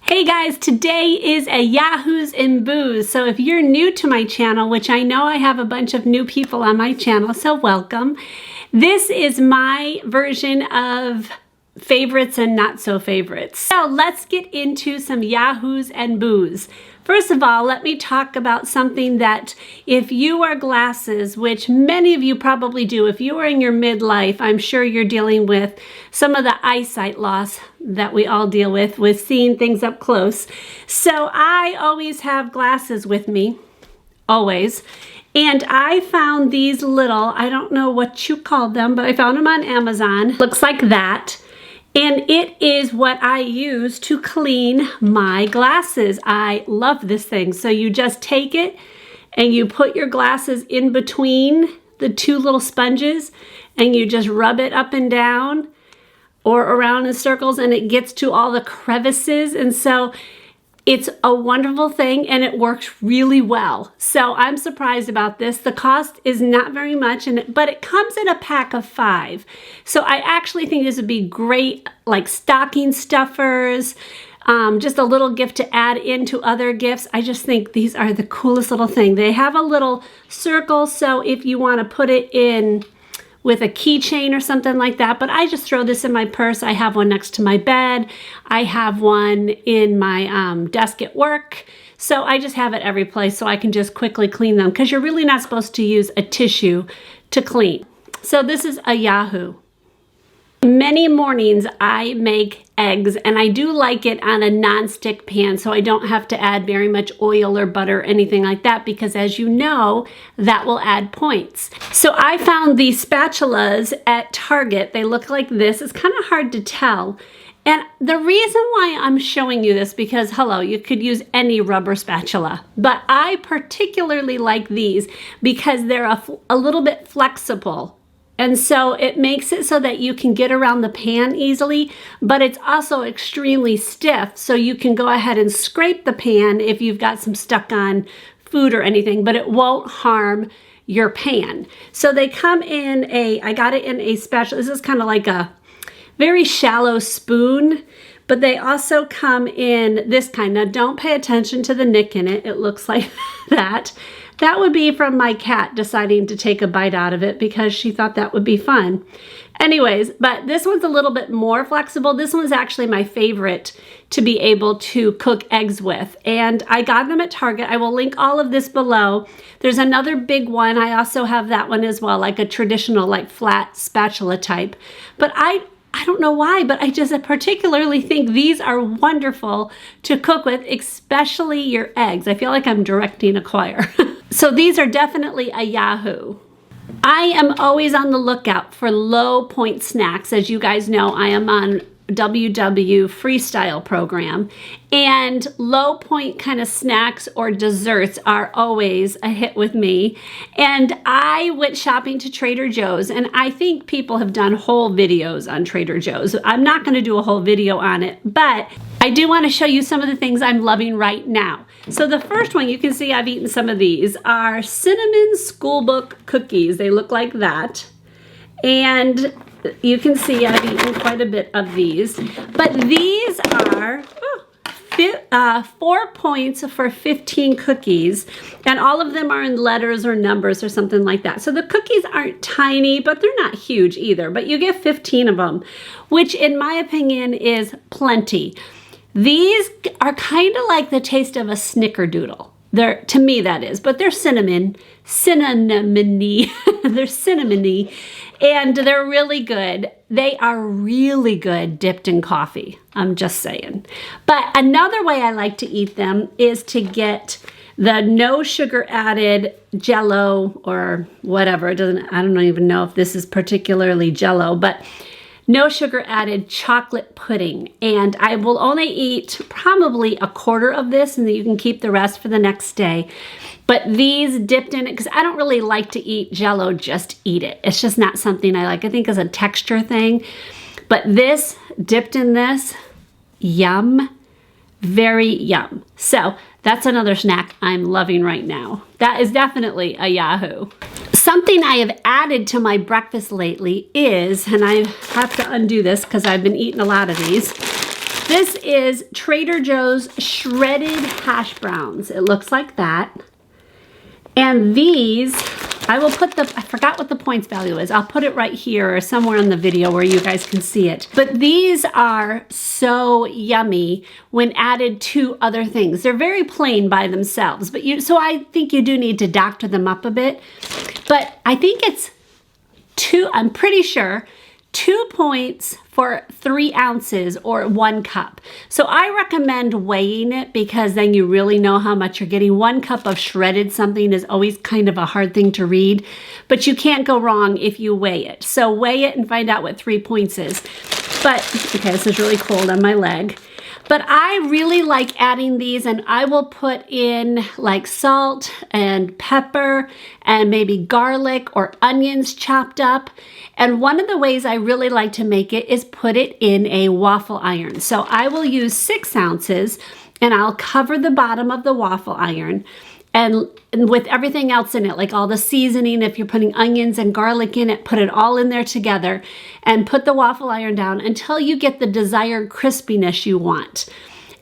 Hey guys, today is a Yahoos and Boos. So if you're new to my channel, which I know I have a bunch of new people on my channel, so welcome. This is my version of favorites and not so favorites. So let's get into some Yahoos and Boos. First of all, let me talk about something that if you wear glasses, which many of you probably do, if you are in your midlife, I'm sure you're dealing with some of the eyesight loss that we all deal with seeing things up close. So I always have glasses with me, always. And I found these little, I don't know what you call them, but I found them on Amazon. Looks like that. And it is what I use to clean my glasses. I love this thing. So you just take it and you put your glasses in between the two little sponges and you just rub it up and down or around in circles and it gets to all the crevices. And so it's a wonderful thing and it works really well. So I'm surprised about this. The cost is not very much, but it comes in a pack of 5. So I actually think this would be great, like stocking stuffers, just a little gift to add into other gifts. I just think these are the coolest little thing. They have a little circle, so if you want to put it in with a keychain or something like that, but I just throw this in my purse. I have one next to my bed. I have one in my desk at work. So I just have it every place so I can just quickly clean them because you're really not supposed to use a tissue to clean. So this is a Yahoo. Many mornings I make eggs and I do like it on a non-stick pan so I don't have to add very much oil or butter or anything like that because as you know, that will add points. So I found these spatulas at Target. They look like this. It's kind of hard to tell. And the reason why I'm showing you this because, hello, you could use any rubber spatula, but I particularly like these because they're a little bit flexible. And so it makes it so that you can get around the pan easily, but it's also extremely stiff. So you can go ahead and scrape the pan if you've got some stuck on food or anything, but it won't harm your pan. So they come in I got it in a spatula. This is kind of like a very shallow spoon, but they also come in this kind. Now don't pay attention to the nick in it. It looks like that. That would be from my cat deciding to take a bite out of it because she thought that would be fun. Anyways, but this one's a little bit more flexible. This one's actually my favorite to be able to cook eggs with. And I got them at Target. I will link all of this below. There's another big one. I also have that one as well, like a traditional, like flat spatula type. But I don't know why, but I just particularly think these are wonderful to cook with, especially your eggs. I feel like I'm directing a choir. So these are definitely a Yahoo. I am always on the lookout for low point snacks. As you guys know, I am on WW freestyle program and low point kind of snacks or desserts are always a hit with me. And I went shopping to Trader Joe's and I think people have done whole videos on Trader Joe's. I'm not going to do a whole video on it, but I do want to show you some of the things I'm loving right now. So the first one, you can see I've eaten some of these, are cinnamon schoolbook cookies. They look like that. And you can see I've eaten quite a bit of these, but these are 4 points for 15 cookies, and all of them are in letters or numbers or something like that. So the cookies aren't tiny, but they're not huge either, but you get 15 of them, which in my opinion is plenty. These are kind of like the taste of a snickerdoodle. To me that is, but they're cinnamony. They're cinnamony, and they're really good. They are really good dipped in coffee. I'm just saying. But another way I like to eat them is to get the no sugar added Jello or whatever. I don't even know if this is particularly Jello, but no sugar added chocolate pudding. And I will only eat probably a quarter of this and then you can keep the rest for the next day. But these dipped in it, because I don't really like to eat Jello, just eat it. It's just not something I like. I think it's a texture thing. But this, dipped in this, yum, very yum. So that's another snack I'm loving right now. That is definitely a Yahoo. Something I have added to my breakfast lately is, and I have to undo this because I've been eating a lot of these, This is Trader Joe's shredded hash browns. It looks like that. And these, I will put I forgot what the points value is. I'll put it right here or somewhere in the video where you guys can see it. But these are so yummy when added to other things. They're very plain by themselves, but so I think you do need to doctor them up a bit. But I think it's I'm pretty sure 2 points for 3 ounces or 1 cup. So I recommend weighing it because then you really know how much you're getting. 1 cup of shredded something is always kind of a hard thing to read, but you can't go wrong if you weigh it. So weigh it and find out what 3 points is. But, okay, this is really cold on my leg. But I really like adding these, and I will put in like salt and pepper and maybe garlic or onions chopped up. And one of the ways I really like to make it is put it in a waffle iron. So I will use 6 ounces and I'll cover the bottom of the waffle iron and with everything else in it, like all the seasoning, if you're putting onions and garlic in it, put it all in there together and put the waffle iron down until you get the desired crispiness you want.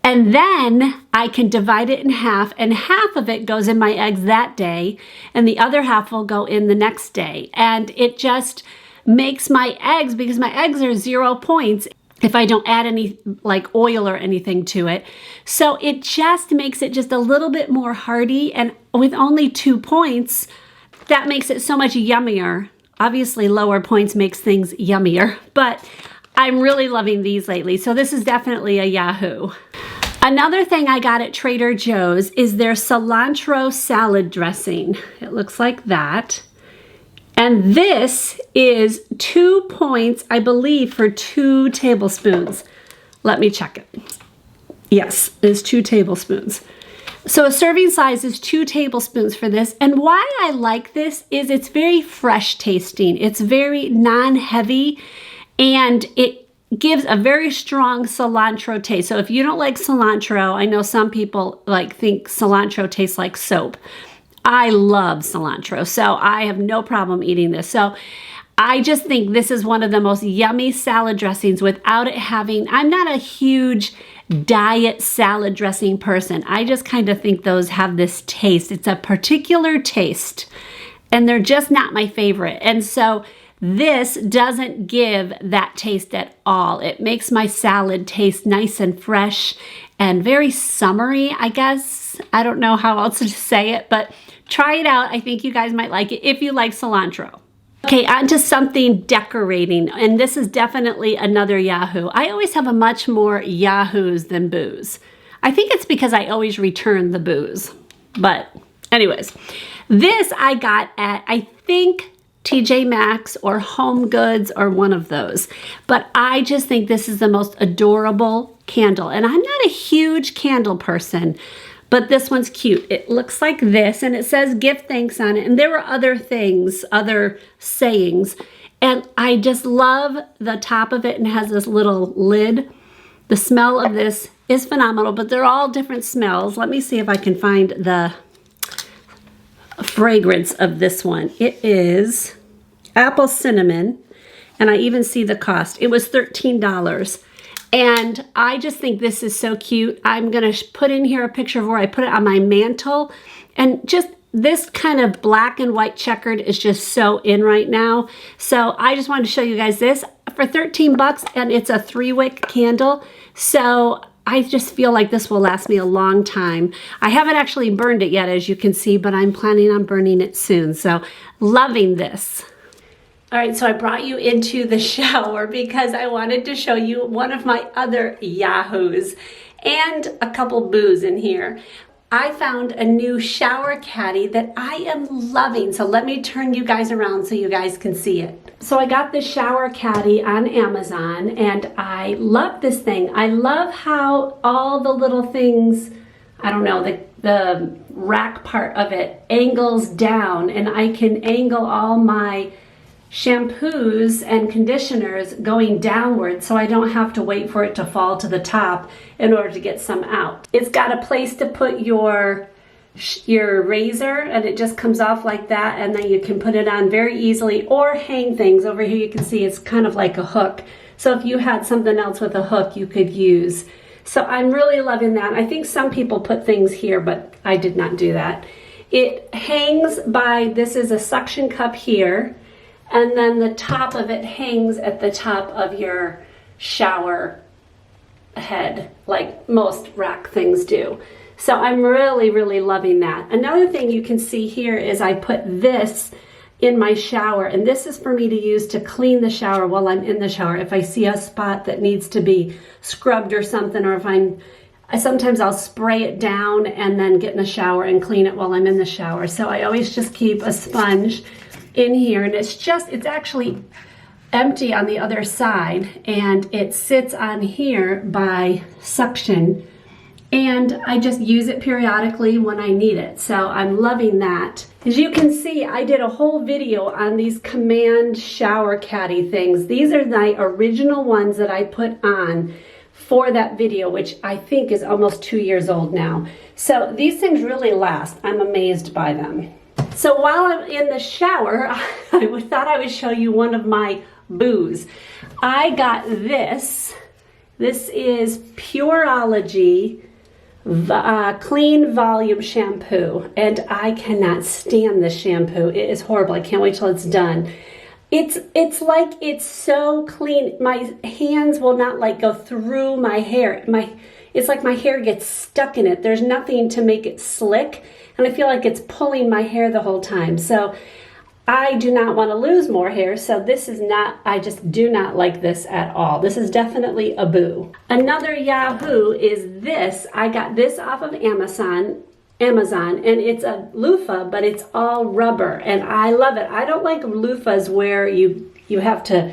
And then I can divide it in half, and half of it goes in my eggs that day and the other half will go in the next day. And it just makes my eggs, because my eggs are 0 points if I don't add any like oil or anything to it. So it just makes it just a little bit more hearty, and with only 2 points, that makes it so much yummier. Obviously lower points makes things yummier, but I'm really loving these lately. So this is definitely a Yahoo. Another thing I got at Trader Joe's is their cilantro salad dressing. It looks like that. And this is 2 points, I believe, for 2 tablespoons. Let me check it. Yes, it's 2 tablespoons. So a serving size is 2 tablespoons for this. And why I like this is it's very fresh tasting. It's very non-heavy, and it gives a very strong cilantro taste. So if you don't like cilantro, I know some people think cilantro tastes like soap. I love cilantro, so I have no problem eating this. So I just think this is one of the most yummy salad dressings without it having, I'm not a huge diet salad dressing person. I just kind of think those have this taste. It's a particular taste, and they're just not my favorite. And so this doesn't give that taste at all. It makes my salad taste nice and fresh and very summery, I guess. I don't know how else to say it, but try it out. I think you guys might like it if you like cilantro. Okay, on to something decorating, and this is definitely another Yahoo. I always have a much more Yahoos than Boos. I think it's because I always return the Boos. But anyways, this I got at, I think, TJ Maxx or Home Goods or one of those. But I just think this is the most adorable candle. And I'm not a huge candle person, but this one's cute. It looks like this, and it says give thanks on it. And there were other things, other sayings. And I just love the top of it, and it has this little lid. The smell of this is phenomenal, but they're all different smells. Let me see if I can find the fragrance of this one. It is apple cinnamon, and I even see the cost. It was $13. And I just think this is so cute. I'm gonna put in here a picture of where I put it on my mantle. And just this kind of black and white checkered is just so in right now. So I just wanted to show you guys this for 13 bucks, and it's a 3-wick candle. So I just feel like this will last me a long time. I haven't actually burned it yet, as you can see, but I'm planning on burning it soon. So loving this. All right, so I brought you into the shower because I wanted to show you one of my other Yahoos and a couple Boos in here. I found a new shower caddy that I am loving. So let me turn you guys around so you guys can see it. So I got this shower caddy on Amazon, and I love this thing. I love how all the little things, I don't know, the rack part of it angles down, and I can angle all my shampoos and conditioners going downward, so I don't have to wait for it to fall to the top in order to get some out. It's got a place to put your razor, and it just comes off like that, and then you can put it on very easily or hang things. Over here you can see it's kind of like a hook. So if you had something else with a hook you could use, So I'm really loving that. I think some people put things here, but I did not do that. It hangs by, this is a suction cup here, and then the top of it hangs at the top of your shower head, like most rack things do. So I'm really, really loving that. Another thing you can see here is I put this in my shower, and this is for me to use to clean the shower while I'm in the shower. If I see a spot that needs to be scrubbed or something, or if sometimes I'll spray it down and then get in the shower and clean it while I'm in the shower. So I always just keep a sponge in here, and it's actually empty on the other side, and it sits on here by suction, and I just use it periodically when I need it. So I'm loving that. As you can see, I did a whole video on these Command shower caddy things. These are my original ones that I put on for that video, which I think is almost 2 years old now. So these things really last. I'm amazed by them. So while I'm in the shower, I thought I would show you one of my boos. I got this. This is Pureology Clean Volume Shampoo, and I cannot stand this shampoo. It is horrible. I can't wait till it's done. It's like it's so clean. My hands will not like go through my hair. It's like my hair gets stuck in it. There's nothing to make it slick, and I feel like it's pulling my hair the whole time. So I do not want to lose more hair, so this is not, I just do not like this at all. This is definitely a boo. Another Yahoo is this. I got this off of Amazon, and it's a loofah, but it's all rubber, and I love it. I don't like loofahs where you have to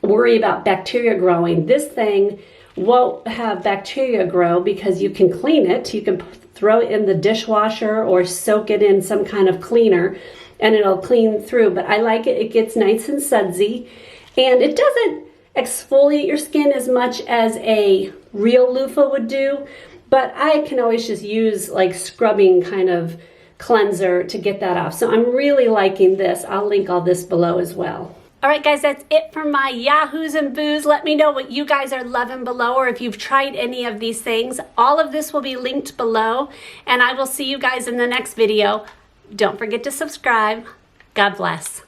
worry about bacteria growing. This thing won't have bacteria grow because you can clean it. You can throw it in the dishwasher or soak it in some kind of cleaner, and it'll clean through. But I like it. It gets nice and sudsy, and it doesn't exfoliate your skin as much as a real loofah would do, but I can always just use like scrubbing kind of cleanser to get that off. So I'm really liking this. I'll link all this below as well. All right, guys, that's it for my Yahoos and Boos. Let me know what you guys are loving below, or if you've tried any of these things. All of this will be linked below, and I will see you guys in the next video. Don't forget to subscribe. God bless.